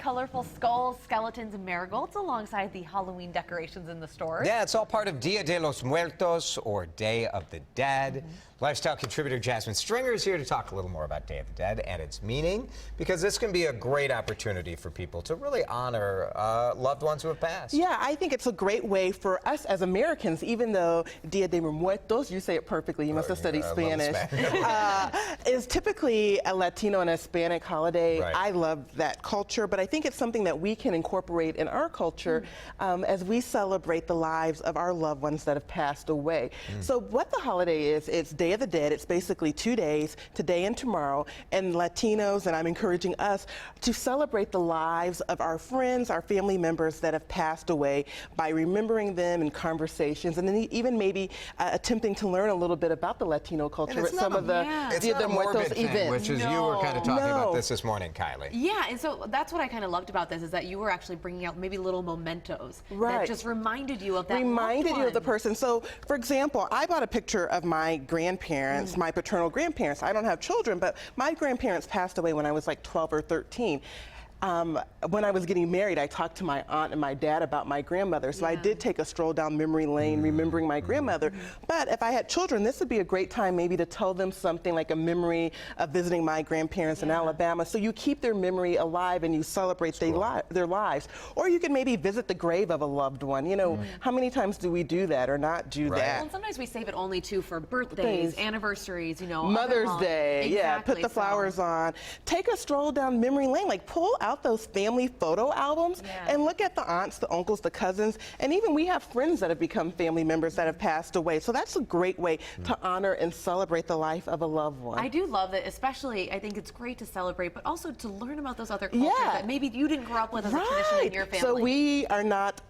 colorful skulls, skeletons, and marigolds alongside the Halloween decorations in the stores. Yeah, it's all part of Día De Los Muertos, or Day of the Dead. Lifestyle contributor Jasmine Stringer is here to talk a little more about Day of the Dead and its meaning, because this can be a great opportunity for people to really honor loved ones who have passed. Yeah, I think it's a great way for us as Americans, even though Día de los Muertos, you say it perfectly, you must have studied Spanish, is typically a Latino and a Hispanic holiday. Right. I love that culture, but I think it's something that we can incorporate in our culture as we celebrate the lives of our loved ones that have passed away. So what the holiday is, it's Day of the Dead. It's basically 2 days, today and tomorrow, and Latinos, and I'm encouraging us to celebrate the lives of our friends, our family members that have passed away by remembering them in conversations, and then even maybe attempting to learn a little bit about the Latino culture at some of the Dia de Muertos events. Which is you were kind of talking about this morning, Kylie. Yeah, and so that's what I kind of loved about this, is that you were actually bringing out maybe little mementos that just reminded you of that Reminded you of the person. So, for example, I bought a picture of my grandparents, my paternal grandparents. I don't have children, but my grandparents passed away when I was like 12 or 13. When I was getting married, I talked to my aunt and my dad about my grandmother, so I did take a stroll down memory lane remembering my grandmother. But if I had children, this would be a great time maybe to tell them something like a memory of visiting my grandparents in Alabama, so you keep their memory alive and you celebrate their lives. Or you can maybe visit the grave of a loved one. You know, how many times do we do that or not do that? Well, and sometimes we save it only for birthdays, anniversaries, you know. Mother's Day, exactly. put the flowers on. Take a stroll down memory lane, like pull out those family photo albums and look at the aunts, the uncles, the cousins, and even we have friends that have become family members that have passed away. So that's a great way to honor and celebrate the life of a loved one. I do love that, especially I think it's great to celebrate, but also to learn about those other cultures that maybe you didn't grow up with as a tradition in your family. So we are not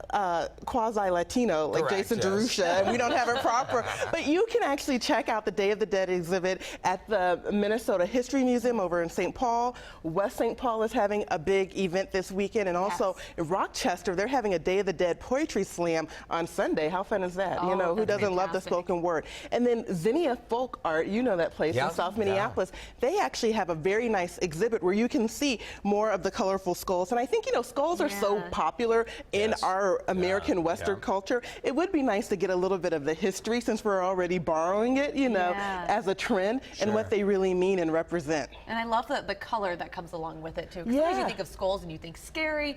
quasi-Latino like Jason DeRusha, and we don't have a proper, but you can actually check out the Day of the Dead exhibit at the Minnesota History Museum over in St. Paul. West St. Paul is having a big event this weekend, and also in Rochester, they're having a Day of the Dead poetry slam on Sunday. How fun is that? You know, who doesn't love the spoken word? And then Zinnia Folk Art, you know that place in South Minneapolis, they actually have a very nice exhibit where you can see more of the colorful skulls. And I think, you know, skulls are so popular in our American Western culture. It would be nice to get a little bit of the history, since we're already borrowing it, you know, as a trend, and what they really mean and represent. And I love the color that comes along with it too. Because you think of skulls and you think scary.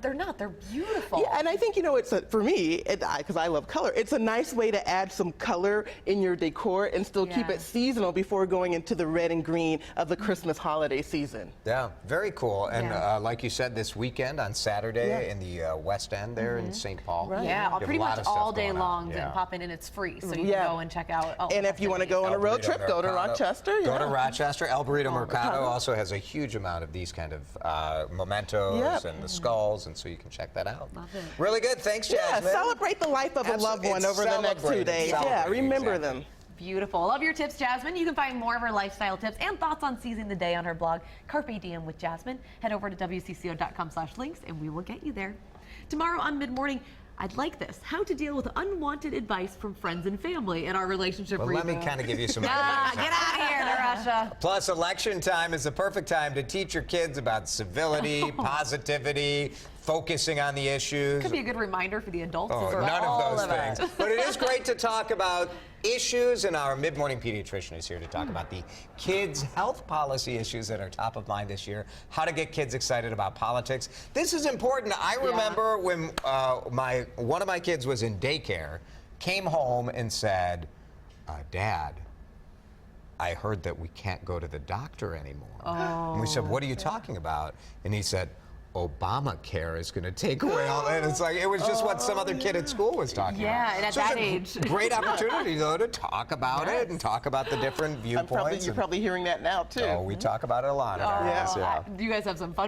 They're not. They're beautiful. Yeah, and I think, you know, it's for me, because I love color, it's a nice way to add some color in your decor and still keep it seasonal before going into the red and green of the Christmas holiday season. Yeah, very cool. And like you said, this weekend on Saturday in the West End there in St. Paul. Yeah, pretty much all day long and pop in, and it's free, so you can go and check out. And if you want to go on a road trip, go to Rochester. Go to Rochester. El Burrito Mercado also has a huge amount of these kind of mementos and the skulls, and so you can check that out. Love it. Really good. Thanks, Jasmine. Yeah, celebrate the life of a loved one over the next 2 days. Yeah, remember them. Beautiful. Love your tips, Jasmine. You can find more of her lifestyle tips and thoughts on seizing the day on her blog, Carpe Diem with Jasmine. Head over to WCCO.com/links and we will get you there. Tomorrow on Mid-Morning, I'd like this: how to deal with unwanted advice from friends and family in our relationship. Well, let me kind of give you some ideas. Get out of here, Narasha. Plus, election time is the perfect time to teach your kids about civility, positivity, focusing on the issues. Could be a good reminder for the adults as well. None of those things. But it is great to talk about issues, and our mid-morning pediatrician is here to talk about the kids' health policy issues that are top of mind this year, how to get kids excited about politics. This is important. I remember when one of my kids was in daycare, came home and said, Dad, I heard that we can't go to the doctor anymore. And we said, what are you talking about? And he said, Obamacare is going to take away all that. It's like, it was just what some other kid at school was talking about. Yeah, and at that age. Great opportunity, though, to talk about it and talk about the different viewpoints. You're probably hearing that now, too. Oh, we talk about it a lot. Do you guys have some fun